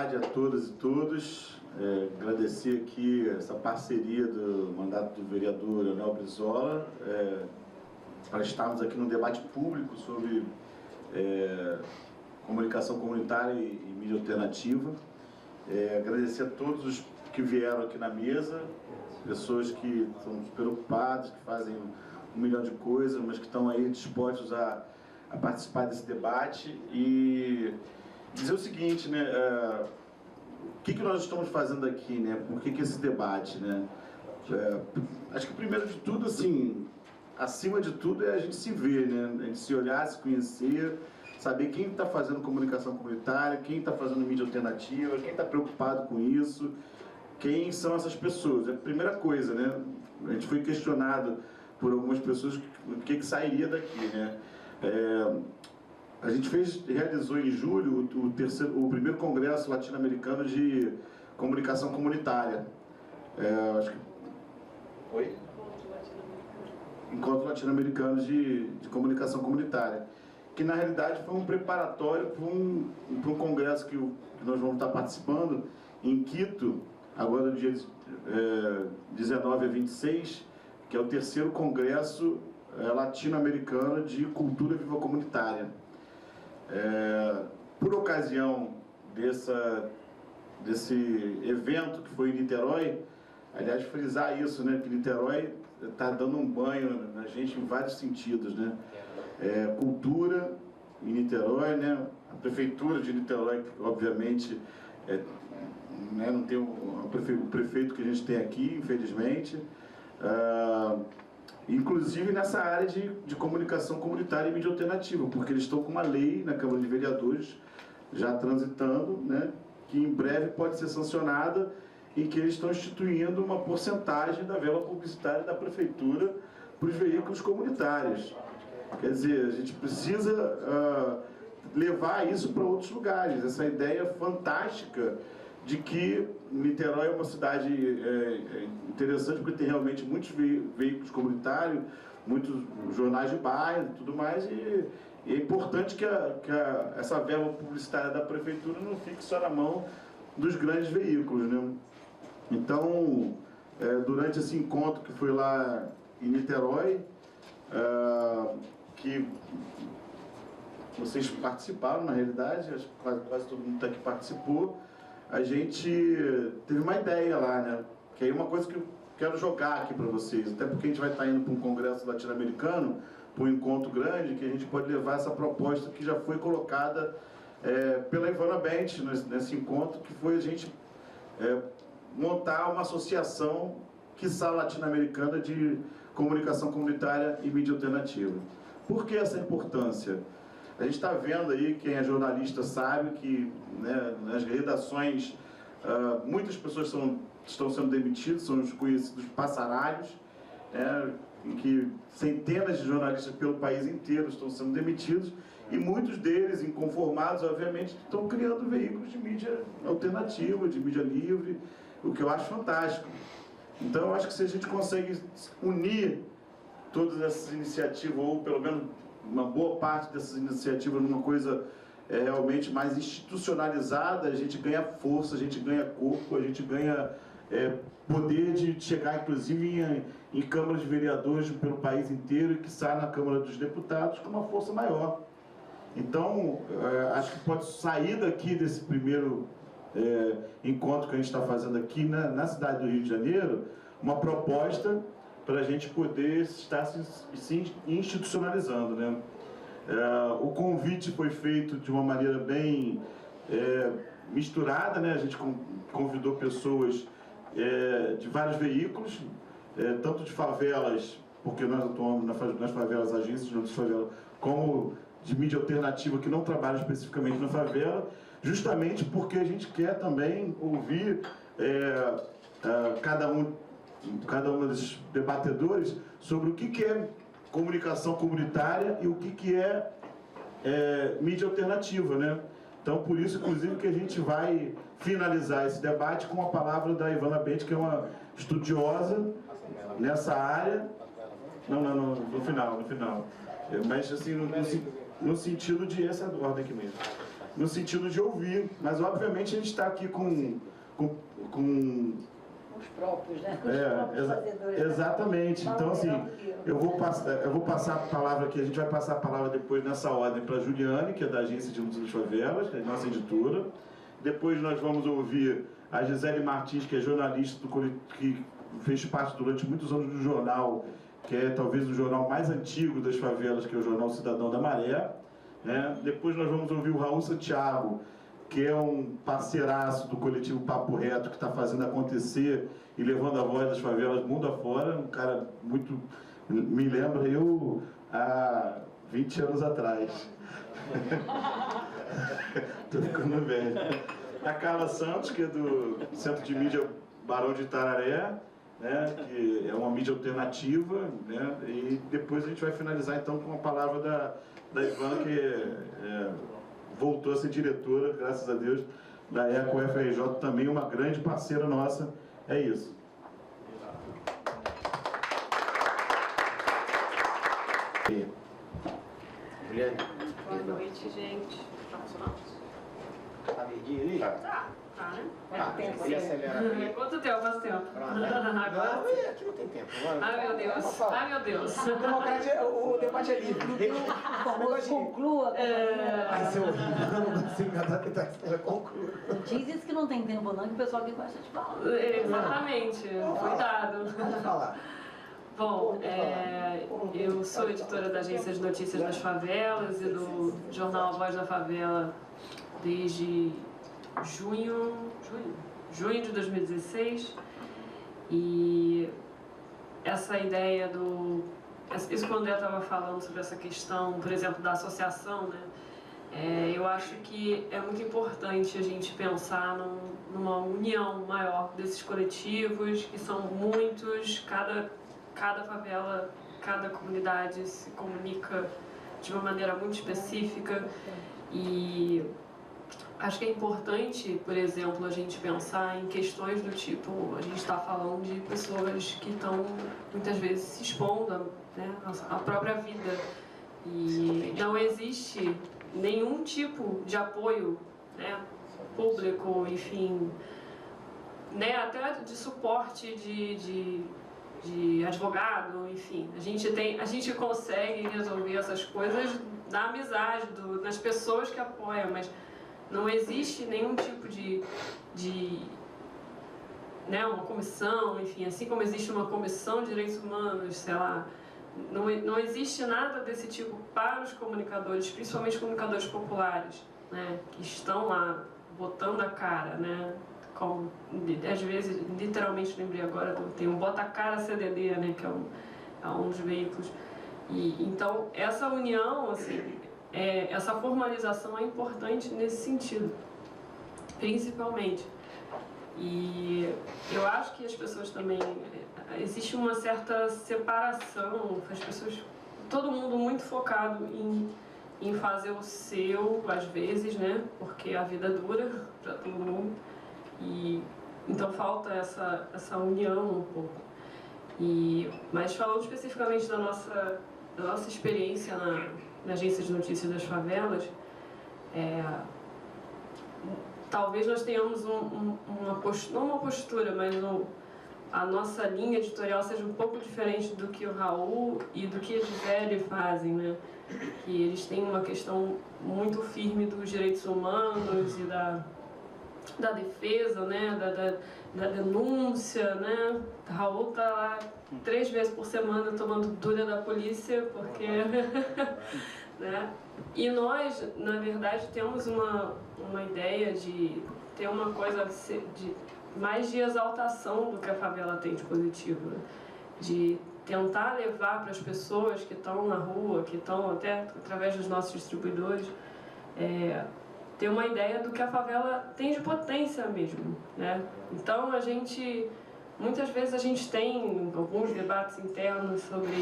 tarde a todas e todos. Agradecer aqui essa parceria do mandato do vereador Leonel Brizola, para estarmos aqui num debate público sobre comunicação comunitária e mídia alternativa. Agradecer a todos os que vieram aqui na mesa, pessoas que estão preocupadas, que fazem 1 milhão de coisas, mas que estão aí dispostos a participar desse debate e dizer o seguinte, né? O que nós estamos fazendo aqui, né? Por que esse debate, né? Acho que primeiro de tudo, assim, acima de tudo é a gente se ver, né? A gente se olhar, se conhecer, saber quem está fazendo comunicação comunitária, quem está fazendo mídia alternativa, quem está preocupado com isso, quem são essas pessoas. É a primeira coisa, né? A gente foi questionado por algumas pessoas o que sairia daqui, né? A gente realizou em julho o primeiro congresso latino-americano de comunicação comunitária. Acho que... Oi? Encontro latino-americano de comunicação comunitária, que na realidade foi um preparatório para um congresso que nós vamos estar participando em Quito, agora do dia 19 a 26, que é o 3º congresso latino-americano de cultura viva comunitária. Por ocasião desse evento que foi em Niterói, aliás, frisar isso, né, que Niterói está dando um banho na gente em vários sentidos, né? Cultura em Niterói, né? A prefeitura de Niterói, que obviamente né, não tem o prefeito que a gente tem aqui, infelizmente. Inclusive nessa área de comunicação comunitária e mídia alternativa, porque eles estão com uma lei na Câmara de Vereadores já transitando, né, que em breve pode ser sancionada, e que eles estão instituindo uma porcentagem da verba publicitária da prefeitura para os veículos comunitários. Quer dizer, a gente precisa levar isso para outros lugares, essa ideia fantástica de que Niterói é uma cidade interessante, porque tem realmente muitos veículos comunitários, muitos jornais de bairro e tudo mais, e é importante que essa verba publicitária da prefeitura não fique só na mão dos grandes veículos, né? Então, durante esse encontro que foi lá em Niterói, que vocês participaram, na realidade, acho que quase todo mundo aqui participou, a gente teve uma ideia lá, né? Que é uma coisa que eu quero jogar aqui para vocês, até porque a gente vai estar indo para um congresso latino-americano, para um encontro grande, que a gente pode levar essa proposta que já foi colocada pela Ivana Bent nesse encontro, que foi a gente montar uma associação, quiçá latino-americana, de comunicação comunitária e mídia alternativa. Por que essa importância? A gente está vendo aí, quem é jornalista sabe que, né, nas redações muitas pessoas estão sendo demitidas, são os conhecidos passaralhos, em que centenas de jornalistas pelo país inteiro estão sendo demitidos, e muitos deles, inconformados, obviamente, estão criando veículos de mídia alternativa, de mídia livre, o que eu acho fantástico. Então, eu acho que se a gente consegue unir todas essas iniciativas, ou pelo menos uma boa parte dessas iniciativas numa coisa realmente mais institucionalizada, a gente ganha força, a gente ganha corpo, a gente ganha poder de chegar inclusive em câmaras de vereadores pelo país inteiro, e que sai na Câmara dos Deputados com uma força maior. Então, acho que pode sair daqui desse primeiro encontro que a gente está fazendo aqui na cidade do Rio de Janeiro, uma proposta para a gente poder estar se institucionalizando, né? O convite foi feito de uma maneira bem misturada, né? A gente convidou pessoas de vários veículos, tanto de favelas, porque nós atuamos nas favelas, agências de favela, como de mídia alternativa que não trabalha especificamente na favela, justamente porque a gente quer também ouvir cada um desses debatedores sobre o que é comunicação comunitária e o que é mídia alternativa, né? Então, por isso, inclusive, que a gente vai finalizar esse debate com a palavra da Ivana Bent, que é uma estudiosa nessa área. Não, no final. Mas, assim, no sentido de essa ordem aqui mesmo. no sentido de ouvir. Mas, obviamente, a gente está aqui com os próprios, né? Os próprios fazedores. Exatamente. Então, assim, eu vou passar a palavra aqui, a gente vai passar a palavra depois nessa ordem para a Juliane, que é da Agência de Notícias das Favelas, que é a nossa editora. Depois nós vamos ouvir a Gisele Martins, que é jornalista que fez parte durante muitos anos do jornal, que é talvez o jornal mais antigo das favelas, que é o Jornal Cidadão da Maré. Né? Depois nós vamos ouvir o Raul Santiago, que é um parceiraço do coletivo Papo Reto, que está fazendo acontecer e levando a voz das favelas mundo afora. Um cara muito... Me lembra eu há 20 anos atrás. Estou ficando velho. A Carla Santos, que é do Centro de Mídia Barão de Itararé, né, que é uma mídia alternativa, né, e depois a gente vai finalizar então com a palavra da Ivana, que voltou a ser diretora, graças a Deus, da ECO FRJ, também uma grande parceira nossa. É isso. Juliane. Boa noite, gente. Tá verdinho ali? Tá, né? Ele acelera ali. Quanto tempo? Faz tempo. Agora aqui não tem tempo. Ai, meu Deus. Ai, meu Deus. Democracia, o debate é livre. Conclua. Vai ser horrível. Eu não consigo tentar que ela conclua. Diz isso que não tem tempo não, que o pessoal aqui gosta de falar. Exatamente. Cuidado. Pode falar. Bom, eu sou editora da Agência de Notícias das Favelas e do jornal A Voz da Favela desde junho de 2016. E essa ideia isso quando eu estava falando sobre essa questão, por exemplo, da associação, né? Eu acho que é muito importante a gente pensar numa união maior desses coletivos, que são muitos, cada favela, cada comunidade se comunica de uma maneira muito específica. E acho que é importante, por exemplo, a gente pensar em questões do tipo, a gente está falando de pessoas que estão muitas vezes se expondo, né, à própria vida, e não existe nenhum tipo de apoio, né, público, enfim, né, até de suporte de advogado, enfim, a gente consegue resolver essas coisas na amizade, nas pessoas que apoiam, mas não existe nenhum tipo de né, uma comissão, enfim, assim como existe uma comissão de direitos humanos, sei lá, não existe nada desse tipo para os comunicadores, principalmente comunicadores populares, né, que estão lá botando a cara, né, como, às vezes, literalmente lembrei agora, tem um Bota a Cara CDD, né, que é um dos veículos. E então essa união, assim, essa formalização é importante nesse sentido, principalmente. E eu acho que as pessoas também, existe uma certa separação, as pessoas, todo mundo muito focado em fazer o seu, às vezes, né, porque a vida dura para todo mundo, e então falta essa união um pouco. Mas falando especificamente da nossa experiência na Agência de Notícias das Favelas, talvez nós tenhamos não uma postura, mas a nossa linha editorial seja um pouco diferente do que o Raul e do que a Gisele fazem, né? Que eles têm uma questão muito firme dos direitos humanos e da defesa, né? Da denúncia, né? O Raul tá lá 3 vezes por semana tomando dura da polícia, porque... né? E nós, na verdade, temos uma ideia de ter uma coisa mais de exaltação do que a favela tem de positivo, né? De tentar levar para as pessoas que estão na rua, que estão até através dos nossos distribuidores, ter uma ideia do que a favela tem de potência mesmo, né? Então muitas vezes a gente tem alguns debates internos sobre,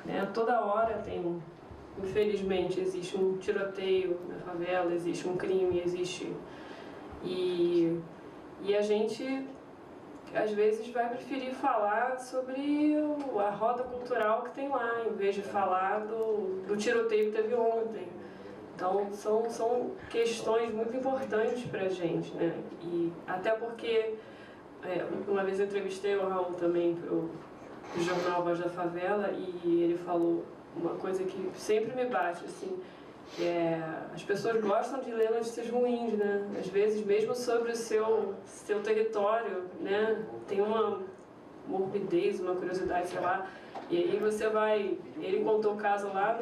né, toda hora infelizmente existe um tiroteio na favela, existe um crime, e a gente às vezes vai preferir falar sobre a roda cultural que tem lá, em vez de falar do tiroteio que teve ontem. Então, são questões muito importantes para a gente, né? E até porque, uma vez eu entrevistei o Raul também pro jornal Voz da Favela e ele falou uma coisa que sempre me bate, assim, que as pessoas gostam de ler notícias ruins, né? Às vezes, mesmo sobre o seu território, né? Tem uma morbidez, uma curiosidade, sei lá, e aí você vai... Ele contou o caso lá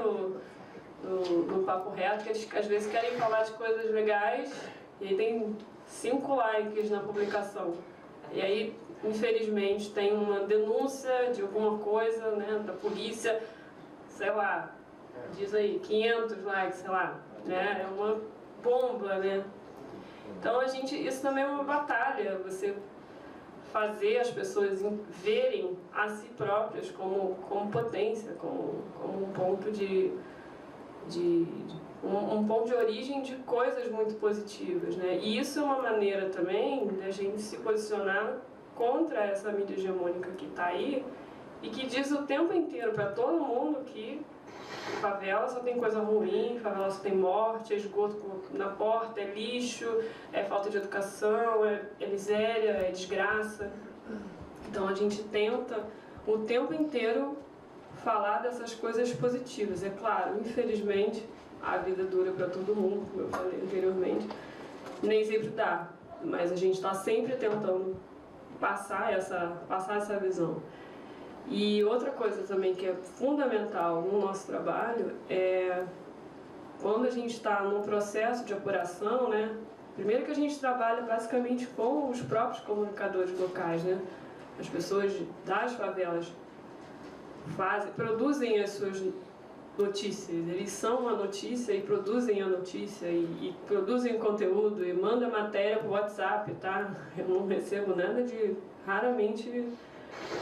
no Papo Reto, que eles às vezes querem falar de coisas legais e aí tem 5 likes na publicação. E aí, infelizmente, tem uma denúncia de alguma coisa, né, da polícia, sei lá, diz aí, 500 likes, sei lá, né, é uma bomba, né. Então, isso também é uma batalha, você fazer as pessoas verem a si próprias como potência, como um ponto um ponto de origem de coisas muito positivas, né? E isso é uma maneira também da gente se posicionar contra essa mídia hegemônica que está aí e que diz o tempo inteiro para todo mundo que favela só tem coisa ruim, favela só tem morte, é esgoto na porta, é lixo, é falta de educação, é miséria, é desgraça. Então a gente tenta o tempo inteiro falar dessas coisas positivas. É claro, infelizmente, a vida dura para todo mundo, como eu falei anteriormente, nem sempre dá, mas a gente está sempre tentando passar essa visão. E outra coisa também que é fundamental no nosso trabalho é quando a gente está num processo de apuração, né? Primeiro que a gente trabalha basicamente com os próprios comunicadores locais, né? As pessoas das favelas produzem as suas notícias, eles são a notícia e produzem a notícia e produzem conteúdo e mandam matéria pro WhatsApp, tá? Eu não recebo nada raramente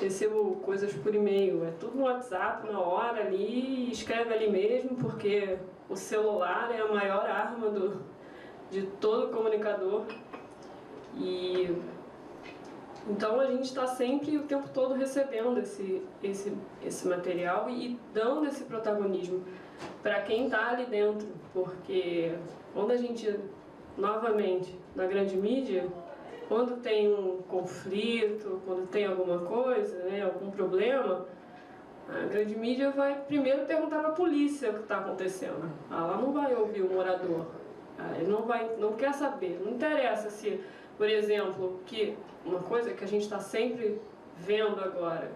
recebo coisas por e-mail, é tudo no WhatsApp, na hora ali, escreve ali mesmo, porque o celular é a maior arma de todo comunicador. E então a gente está sempre o tempo todo recebendo esse material e dando esse protagonismo para quem está ali dentro, porque quando a gente, novamente, na grande mídia, quando tem um conflito, quando tem alguma coisa, né, algum problema, a grande mídia vai primeiro perguntar para a polícia o que está acontecendo. Ela não vai ouvir o morador, ele não quer saber, não interessa se, por exemplo, que uma coisa que a gente está sempre vendo agora,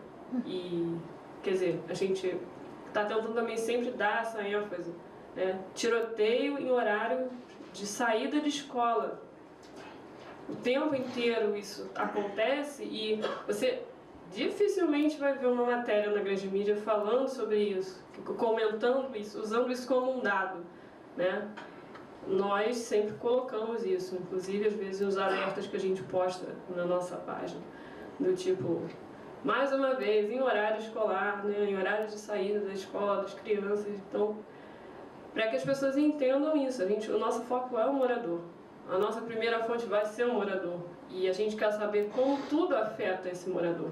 e quer dizer, a gente está tentando também sempre dar essa ênfase, né, tiroteio em horário de saída de escola. O tempo inteiro isso acontece e você dificilmente vai ver uma matéria na grande mídia falando sobre isso, comentando isso, usando isso como um dado, né? Nós sempre colocamos isso, inclusive às vezes nos alertas que a gente posta na nossa página, do tipo, mais uma vez, em horário escolar, né? Em horário de saída da escola, das crianças, então, para que as pessoas entendam isso, o nosso foco é o morador. A nossa primeira fonte vai ser o morador. E a gente quer saber como tudo afeta esse morador.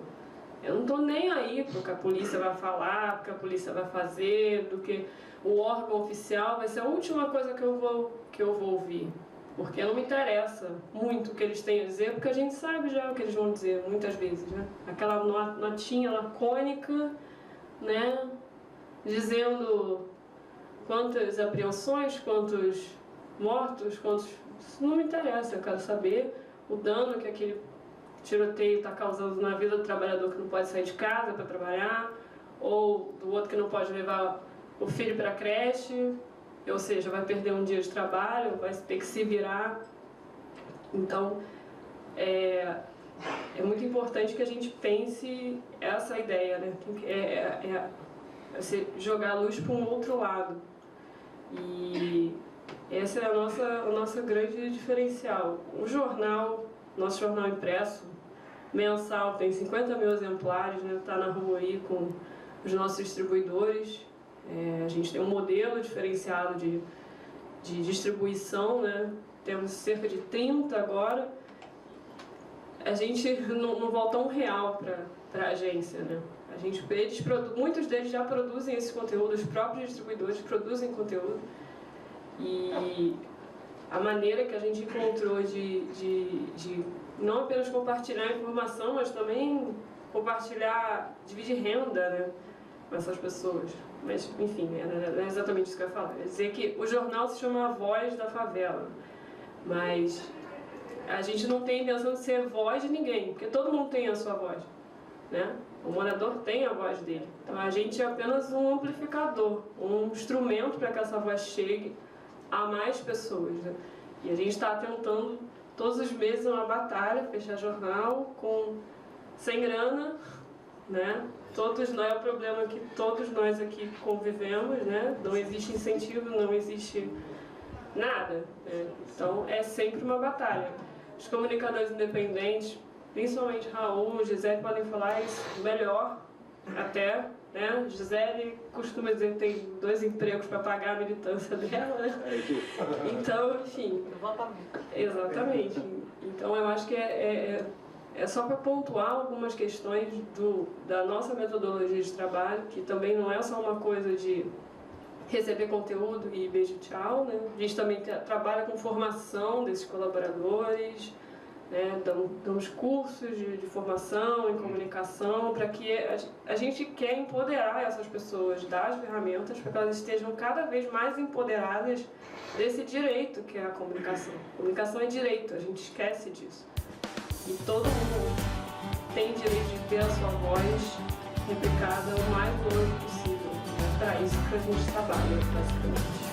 Eu não estou nem aí pro que a polícia vai falar, pro que a polícia vai fazer, do que o órgão oficial vai ser a última coisa que eu vou ouvir. Porque não me interessa muito o que eles têm a dizer, porque a gente sabe já o que eles vão dizer, muitas vezes, né? Aquela notinha lacônica, né? Dizendo quantas apreensões, quantos mortos, quantos... Isso não me interessa, eu quero saber o dano que aquele tiroteio está causando na vida do trabalhador que não pode sair de casa para trabalhar, ou do outro que não pode levar o filho para a creche, ou seja, vai perder um dia de trabalho, vai ter que se virar. Então, é muito importante que a gente pense essa ideia, né? Você jogar a luz para um outro lado. E esse é o nosso grande diferencial. O jornal, nosso jornal impresso, mensal, tem 50 mil exemplares, né? Está na rua aí com os nossos distribuidores. A gente tem um modelo diferenciado de distribuição, né? Temos cerca de 30 agora. A gente não volta R$1 para a agência, né? Muitos deles já produzem esse conteúdo, os próprios distribuidores produzem conteúdo. E a maneira que a gente encontrou de não apenas compartilhar a informação, mas também compartilhar, dividir renda, né, com essas pessoas. Mas, enfim, não é exatamente isso que eu ia falar. Eu ia dizer que o jornal se chama A Voz da Favela, mas a gente não tem a intenção de ser voz de ninguém, porque todo mundo tem a sua voz, né? O morador tem a voz dele. Então a gente é apenas um amplificador, um instrumento para que essa voz chegue a mais pessoas, né? E a gente está tentando todos os meses uma batalha, fechar jornal sem grana, né? Todos nós, é o problema que todos nós aqui convivemos, né? Não existe incentivo, não existe nada, né? Então é sempre uma batalha. Os comunicadores independentes, principalmente Raul, Gisele, podem falar isso melhor até, né? Gisele costuma dizer que tem 2 empregos para pagar a militância dela, né? Então, enfim. Exatamente. Então eu acho que é só para pontuar algumas questões da nossa metodologia de trabalho, que também não é só uma coisa de receber conteúdo e beijo tchau, né? A gente também trabalha com formação desses colaboradores, né? Damos cursos de formação em comunicação, para que a gente quer empoderar essas pessoas das ferramentas para que elas estejam cada vez mais empoderadas desse direito que é a comunicação. Comunicação é direito, a gente esquece disso. E todo mundo tem direito de ter a sua voz replicada o mais longe possível. É para isso que a gente trabalha, basicamente.